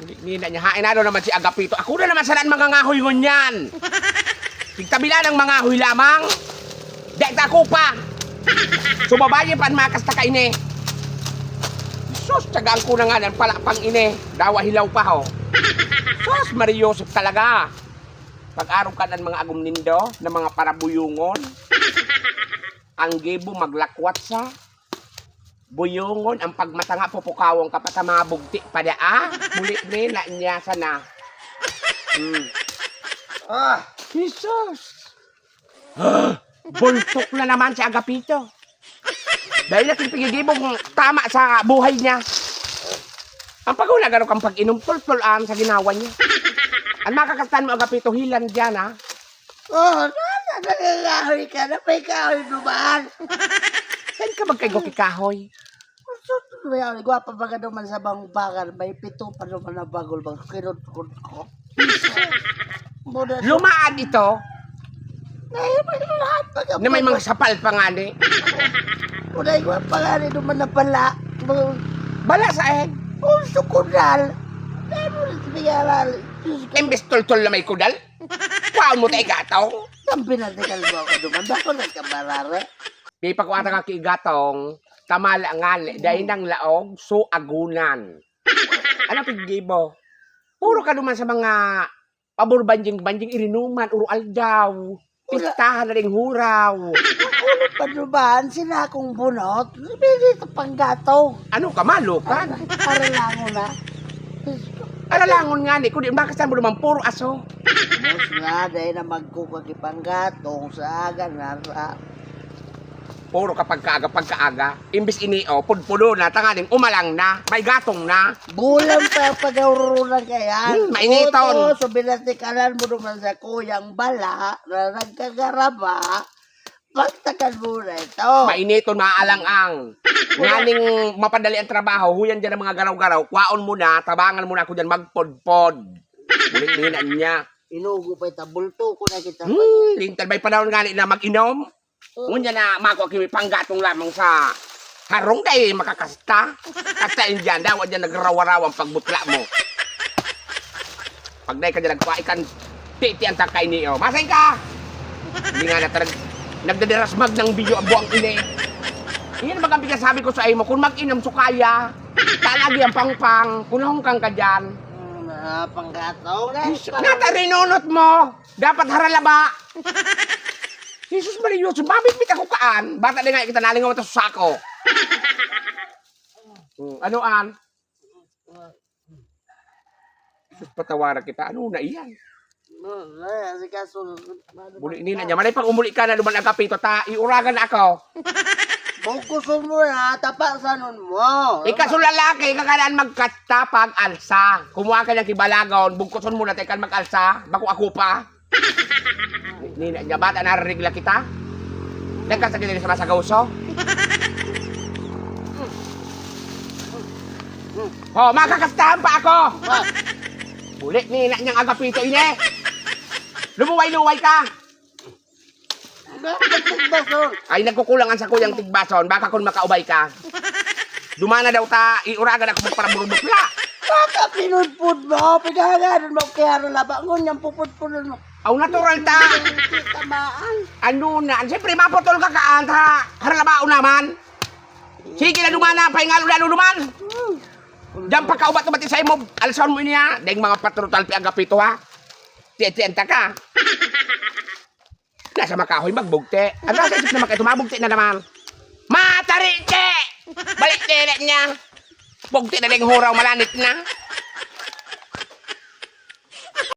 Nina niya, hain na naman si Agapito. Ako na naman sanaan mga ngahoy ngunyan. Tigtabila ng mga ngahoy lamang. Dahil ako pa. Sumabayin pa ang makas na kaine. Sus, tsagaan ko na nga ng palapang ine. Dawa hilaw pa ho. Sus, Mariosep talaga. Pag-araw ka ng mga agum nindo, ng mga parabuyungon. Ang gibo maglakwat sa buyungon, ang pagmatanga pupukawang kapat sa mga bugti padaa. Muli rin na niya sana. Jesus! Bultok na naman si Agapito. Dahil natin pigigibong tama sa buhay niya. Ang pagula gano'n kang pag-inom, tultulan sa ginawa niya. Ang makakastan mo, Agapito, hilan dyan, ha? Nagagahoy ka na, may kahoy dumaan. Saan ka magkaigo kikahoy? Gwapa ba ka naman sa bangbagan, may pito pa naman na bagol bang kinut-kut ko. Lumaan ito May lahat pa ka. na may mga sapal pa nga ni. Unay gwapa nga rin naman na pala. Bala saan? Sukudal. Ano na sinigala? Imbes tultol na may kudal? Kuhaan mo tayo gataw? Ang pinatikal mo ako naman. Bako nagkabarare. Di pa kuwata ka kigatong, tamala nga, dahil ng laog, so agunan. Ano pigibo? Puro ka naman sa mga pabor-banjing-banjing irinuman, uro aldaw. Pistahan na ring huraw. Ulit pa dumaan, sila akong bunot. Dito pang gatong. Ano ka, malukan? Aralango na. Alalangon nga ni, kundi bakasan mo naman puro aso. Mas nga, dahil na magkukagipang gatong sa aga na Puro kapag pagkaaga. Imbis inio, pudpudo na, tangaling umalang na, may gatong na. bulang pa pag-aurulan kaya. Mainiton. So binatikalan mo naman sa kuyang bala na nagkagaraba. Pagtakan mo na ito. Mainiton, maalang-ang. Nganing mapadali ang trabaho, huyan dyan ang mga garaw-garaw, kwaon mo na, tabangan mo na ako dyan magpod-pod. Mulit-linan niya. Inugo pa itabulto ko na kita. Lintal ba'y panahon nga na mag-inom? Ngunya na mako kimi panggatong lamang sa harong dahil makakasta. Kastain dyan, dawa dyan nagrawa-rawang pagbutla mo. Pag dahil ka dyan nagpaikan, titi ang takay niyo. Masay ka! Hindi nga nagdadirasmag ng video ang buwang ini. Iyan naman ang sabi ko sa iyo mo, kung mag-inom sukaya, talagi ang pangpang, kunahong kang ka dyan. Panggatong na. Natarinunot mo! Dapat haralaba! Jesus Maria, sumabit-bit ako kaan. Bata na nga kita nalingaw ito sa sako. Anoan? Jesus, patawara kita. Ano na iyan? Muli ini na niya. Malay pag umuli ka na luman ang kapito, iuragan na ako. Bungkusun mo na, tapasanon mo. Ikaso lalaki, kakalaan magkatapag alsa. Kumuha ka ng kibalagaon, bungkuson mo na tayo mag-alsa. Bako ako pa. Nina niya, bata narigla kita? Nagkasakit din sa masagawso? Oh, makakastahan pa ako! Ulit, nina niyang Agapito, ine! Lumuway-luway ka! Ay, nagkukulangan sa kuyang tigbason, baka kung makaubay ka. Dumana daw ta, iuragan ako magparaburubukla. Baka pinudpud mo, pinahagaran mo kaya ralaba. Ngunyan pupudpudon mo. Aw, natural ta! Tamaan. Ano na? Siyempre, maputol ka kaan, ha? Haralabao naman! Sige na dumana, pahingalo na luman! Diyan pagkaubat-ubat sa imo, alasan mo niya. Dahil mga patrutal pi Agapito, ha? Tiyan-tiyanta ka. Nasa makahoy magbugte. Ang nasa isip naman kayo, tumabugte na naman. Matarite! Balik niya! Bugte na rin huraw, malanit na.